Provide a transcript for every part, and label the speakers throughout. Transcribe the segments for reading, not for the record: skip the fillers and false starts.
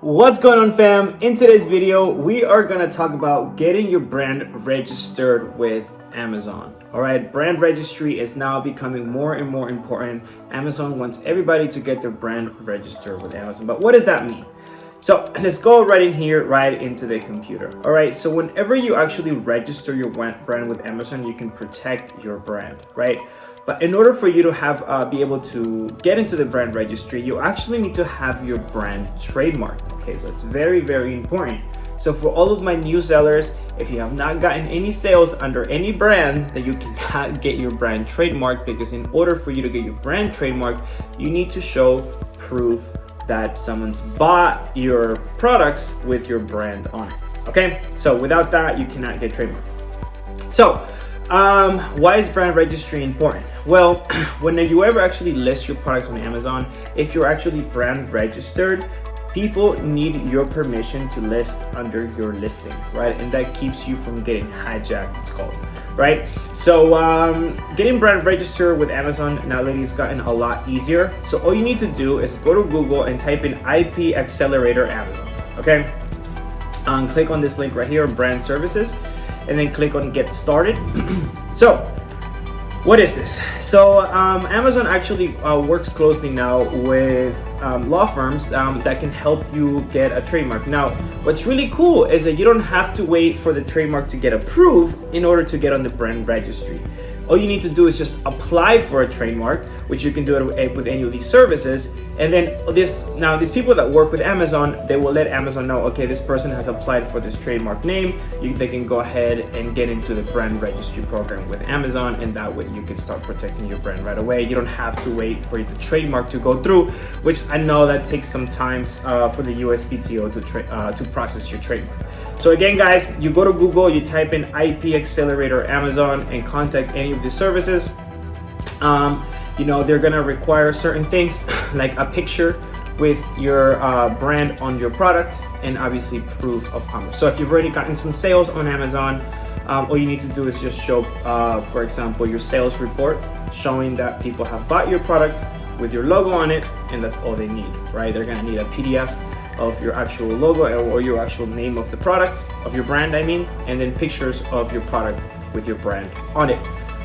Speaker 1: What's going on, fam? In today's video, we are gonna talk about getting your brand registered with Amazon. All right, brand registry is now becoming more and more important. Amazon wants everybody to get their brand registered with Amazon. But what does that mean? So let's go right in here, right into the computer. All right, so whenever you actually register your brand with Amazon, you can protect your brand, right? But in order for you to have be able to get into the brand registry, you actually need to have your brand trademarked. Okay, so it's very, very important. So for all of my new sellers, if you have not gotten any sales under any brand, then you cannot get your brand trademarked, because in order for you to get your brand trademarked, you need to show proof that someone's bought your products with your brand on it. Okay, so without that, you cannot get trademarked. So why is brand registry important? Well, when you ever actually list your products on Amazon, if you're actually brand registered, people need your permission to list under your listing, right? And that keeps you from getting hijacked, it's called, right? So getting brand registered with Amazon now lately has gotten a lot easier. So all you need to do is go to Google and type in IP Accelerator Amazon, okay? Click on this link right here, brand services, and then click on get started. So what is this? So Amazon actually works closely now with law firms that can help you get a trademark. Now, what's really cool is that you don't have to wait for the trademark to get approved in order to get on the brand registry. All you need to do is just apply for a trademark, which you can do it with any of these services. And then these people that work with Amazon, they will let Amazon know, okay, this person has applied for this trademark name. They can go ahead and get into the brand registry program with Amazon, and that way you can start protecting your brand right away. You don't have to wait for the trademark to go through, which I know that takes some time for the USPTO to process your trademark. So again, guys, you go to Google, you type in IP Accelerator Amazon and contact any of these services. They're gonna require certain things like a picture with your brand on your product, and obviously proof of commerce. So if you've already gotten some sales on Amazon, all you need to do is just show, for example, your sales report showing that people have bought your product with your logo on it, and that's all they need, right? They're gonna need a PDF of your actual logo or your actual name of the product, of your brand, and then pictures of your product with your brand on it.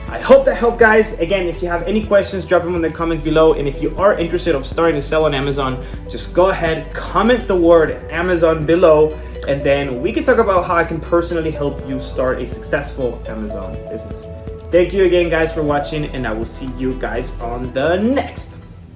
Speaker 1: I hope that helped, guys. Again, if you have any questions, drop them in the comments below. And if you are interested of starting to sell on Amazon, just go ahead, comment the word Amazon below, and then we can talk about how I can personally help you start a successful Amazon business. Thank you again, guys, for watching, and I will see you guys on the next